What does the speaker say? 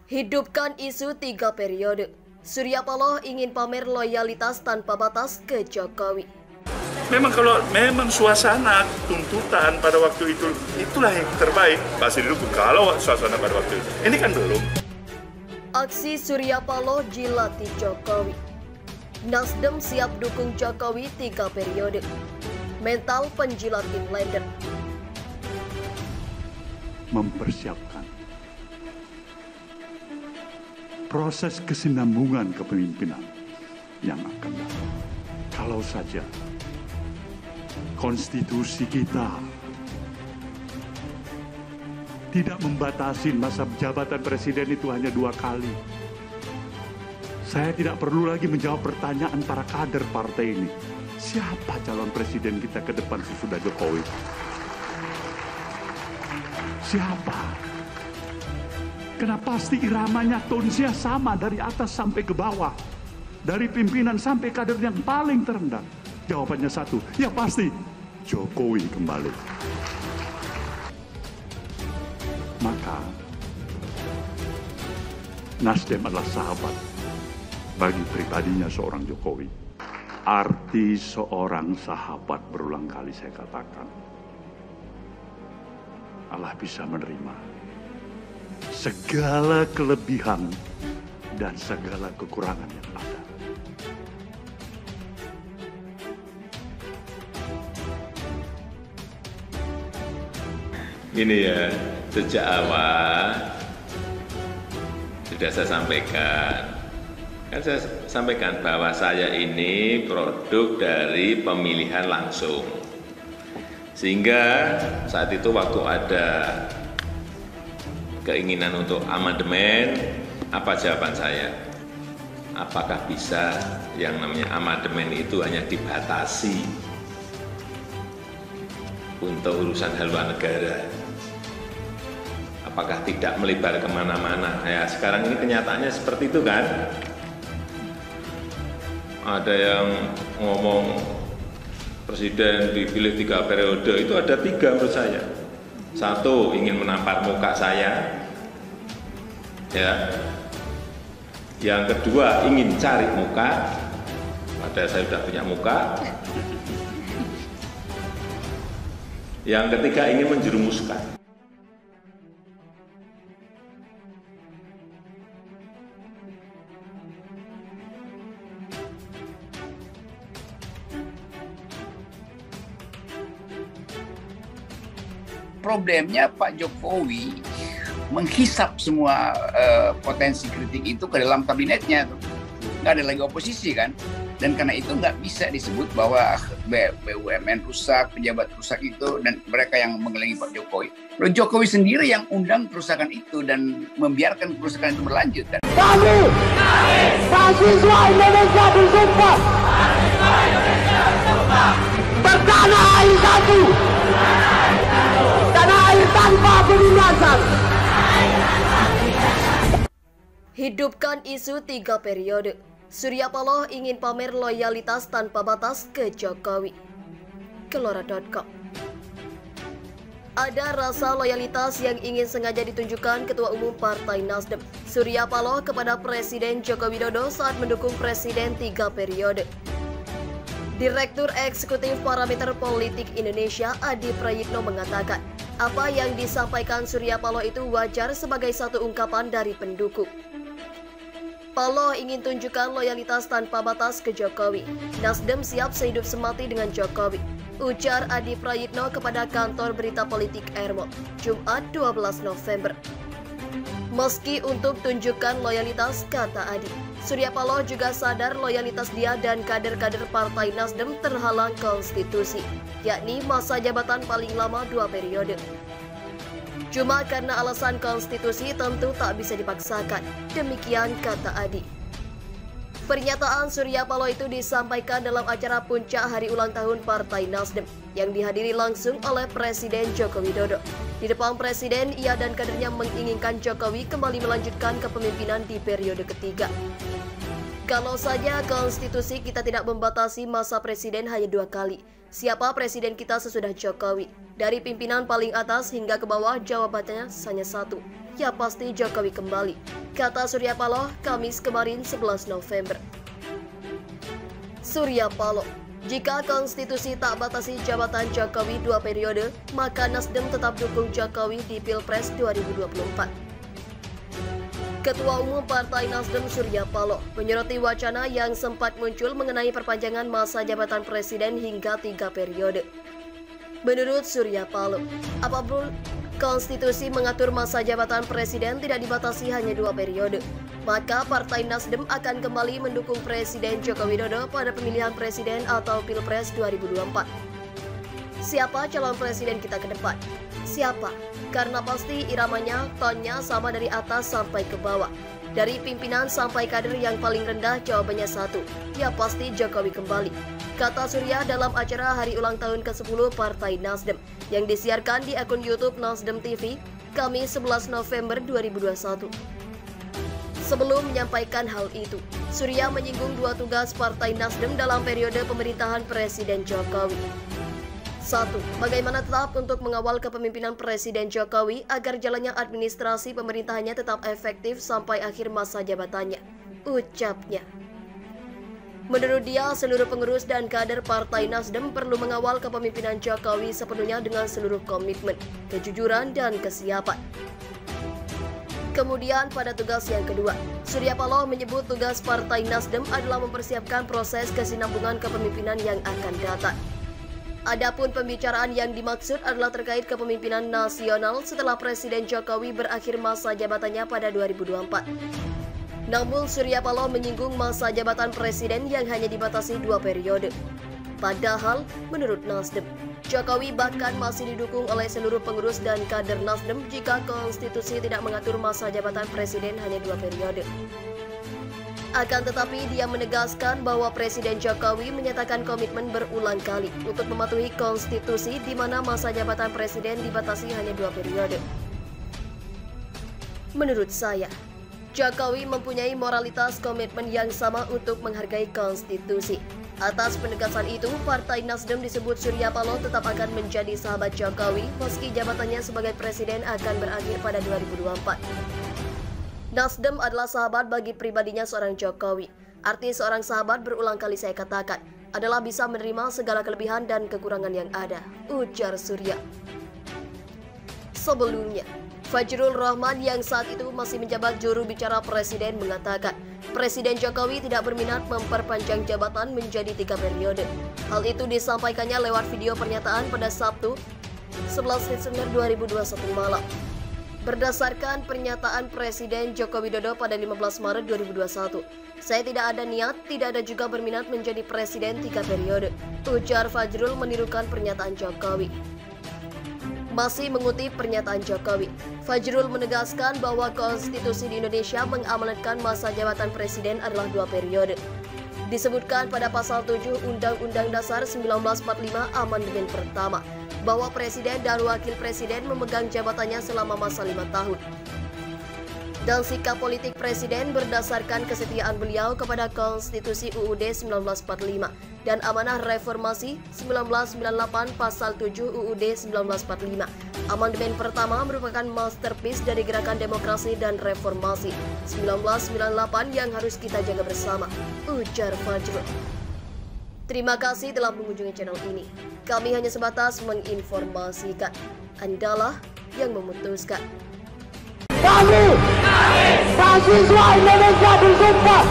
Hidupkan isu 3 periode. Surya Paloh ingin pamer loyalitas tanpa batas ke Jokowi. Memang suasana tuntutan pada waktu itu, itulah yang terbaik pasti didukung kalau suasana pada waktu itu. Ini kan belum. Aksi Surya Paloh jilati Jokowi. Nasdem siap dukung Jokowi 3 periode. Mental penjilat inlander. Mempersiapkan proses kesinambungan kepemimpinan yang akan datang. Kalau saja konstitusi kita tidak membatasi masa jabatan presiden itu hanya 2 kali. Saya tidak perlu lagi menjawab pertanyaan para kader partai ini. Siapa calon presiden kita ke depan sesudah Jokowi? Siapa? Karena pasti iramanya tonsnya sama dari atas sampai ke bawah. Dari pimpinan sampai kader yang paling terendah. Jawabannya satu, ya pasti Jokowi kembali. Maka Nasdem adalah sahabat bagi pribadinya seorang Jokowi. Arti seorang sahabat berulang kali saya katakan. Allah bisa menerima segala kelebihan dan segala kekurangan yang ada. Ini ya, sejak awal sudah saya sampaikan. Kan saya sampaikan bahwa saya ini produk dari pemilihan langsung. Sehingga saat itu waktu ada keinginan untuk amandemen, apa jawaban saya? Apakah bisa yang namanya amandemen itu hanya dibatasi untuk urusan haluan negara? Apakah tidak melebar kemana-mana? Ya, sekarang ini kenyataannya seperti itu kan? Ada yang ngomong presiden dipilih 3 periode, itu ada 3 menurut saya. 1, ingin menampar muka saya. Ya. Yang kedua, ingin cari muka. Padahal saya sudah punya muka. Yang ketiga, ingin menjerumuskan. Problemnya Pak Jokowi menghisap semua potensi kritik itu ke dalam kabinetnya. Nggak ada lagi oposisi kan. Dan karena itu nggak bisa disebut bahwa BUMN rusak, pejabat rusak itu, dan mereka yang mengelilingi Pak Jokowi. Loh, Jokowi sendiri yang undang kerusakan itu dan membiarkan kerusakan itu berlanjut. Kami, mahasiswa Indonesia bersumpah bertanah air satu, tanah air tanpa penindasan. Hidupkan isu 3 periode. Surya Paloh ingin pamer loyalitas tanpa batas ke Jokowi. Kelora.com. Ada rasa loyalitas yang ingin sengaja ditunjukkan Ketua Umum Partai Nasdem, Surya Paloh, kepada Presiden Joko Widodo saat mendukung Presiden 3 periode. Direktur Eksekutif Parameter Politik Indonesia, Adi Prayitno, mengatakan, apa yang disampaikan Surya Paloh itu wajar sebagai satu ungkapan dari pendukung. Paloh ingin tunjukkan loyalitas tanpa batas ke Jokowi. Nasdem siap sehidup semati dengan Jokowi, ujar Adi Prayitno kepada kantor berita politik Airmont, Jumat 12 November. Meski untuk tunjukkan loyalitas, kata Adi, Surya Paloh juga sadar loyalitas dia dan kader-kader Partai Nasdem terhalang konstitusi, yakni masa jabatan paling lama 2 periode. Cuma karena alasan konstitusi tentu tak bisa dipaksakan, demikian kata Adi. Pernyataan Surya Paloh itu disampaikan dalam acara puncak hari ulang tahun Partai Nasdem yang dihadiri langsung oleh Presiden Joko Widodo. Di depan Presiden, ia dan kadernya menginginkan Jokowi kembali melanjutkan kepemimpinan di periode ketiga. Kalau saja konstitusi kita tidak membatasi masa presiden hanya 2 kali, siapa presiden kita sesudah Jokowi? Dari pimpinan paling atas hingga ke bawah jawabannya hanya 1, ya pasti Jokowi kembali, kata Surya Paloh Kamis kemarin 11 November. Surya Paloh, jika konstitusi tak batasi jabatan Jokowi 2 periode, maka Nasdem tetap dukung Jokowi di Pilpres 2024. Ketua Umum Partai Nasdem Surya Paloh menyoroti wacana yang sempat muncul mengenai perpanjangan masa jabatan presiden hingga 3 periode. Menurut Surya Paloh, apapun konstitusi mengatur masa jabatan presiden tidak dibatasi hanya 2 periode, maka Partai Nasdem akan kembali mendukung Presiden Joko Widodo pada pemilihan presiden atau Pilpres 2024. Siapa calon presiden kita ke depan? Siapa? Karena pasti iramanya, tonnya sama dari atas sampai ke bawah. Dari pimpinan sampai kader yang paling rendah jawabannya satu, ya pasti Jokowi kembali, kata Surya dalam acara hari ulang tahun ke-10 Partai Nasdem yang disiarkan di akun YouTube Nasdem TV Kamis 11 November 2021. Sebelum menyampaikan hal itu, Surya menyinggung 2 tugas Partai Nasdem dalam periode pemerintahan Presiden Jokowi. 1. Bagaimana tetap untuk mengawal kepemimpinan Presiden Jokowi agar jalannya administrasi pemerintahannya tetap efektif sampai akhir masa jabatannya, ucapnya. Menurut dia, seluruh pengurus dan kader Partai Nasdem perlu mengawal kepemimpinan Jokowi sepenuhnya dengan seluruh komitmen, kejujuran, dan kesiapan. Kemudian pada tugas yang kedua, Surya Paloh menyebut tugas Partai Nasdem adalah mempersiapkan proses kesinambungan kepemimpinan yang akan datang. Adapun pembicaraan yang dimaksud adalah terkait kepemimpinan nasional setelah Presiden Jokowi berakhir masa jabatannya pada 2024. Namun Surya Paloh menyinggung masa jabatan presiden yang hanya dibatasi 2 periode. Padahal menurut Nasdem, Jokowi bahkan masih didukung oleh seluruh pengurus dan kader Nasdem jika konstitusi tidak mengatur masa jabatan presiden hanya 2 periode. Akan tetapi dia menegaskan bahwa Presiden Jokowi menyatakan komitmen berulang kali untuk mematuhi konstitusi di mana masa jabatan presiden dibatasi hanya 2 periode. Menurut saya, Jokowi mempunyai moralitas komitmen yang sama untuk menghargai konstitusi. Atas penegasan itu, Partai Nasdem disebut Surya Paloh tetap akan menjadi sahabat Jokowi meski jabatannya sebagai presiden akan berakhir pada 2024. Nasdem adalah sahabat bagi pribadinya seorang Jokowi. Arti seorang sahabat berulang kali saya katakan adalah bisa menerima segala kelebihan dan kekurangan yang ada, ujar Surya. Sebelumnya, Fajrul Rahman yang saat itu masih menjabat juru bicara presiden mengatakan Presiden Jokowi tidak berminat memperpanjang jabatan menjadi 3 periode. Hal itu disampaikannya lewat video pernyataan pada Sabtu 11 Desember 2021 malam. Berdasarkan pernyataan Presiden Joko Widodo pada 15 Maret 2021, saya tidak ada niat, tidak ada juga berminat menjadi presiden 3 periode, ujar Fajrul menirukan pernyataan Jokowi. Masih mengutip pernyataan Jokowi, Fajrul menegaskan bahwa konstitusi di Indonesia mengamanatkan masa jabatan presiden adalah 2 periode. Disebutkan pada pasal 7 Undang-Undang Dasar 1945 Amandemen Pertama, bahwa presiden dan wakil presiden memegang jabatannya selama masa 5 tahun. Dan sikap politik presiden berdasarkan kesetiaan beliau kepada Konstitusi UUD 1945 dan Amanah Reformasi 1998 Pasal 7 UUD 1945. Amandemen Pertama merupakan masterpiece dari gerakan demokrasi dan reformasi 1998 yang harus kita jaga bersama, ujar Fajrul. Terima kasih telah mengunjungi channel ini. Kami hanya sebatas menginformasikan. Andalah yang memutuskan. Kami, mahasiswa Indonesia bersumpah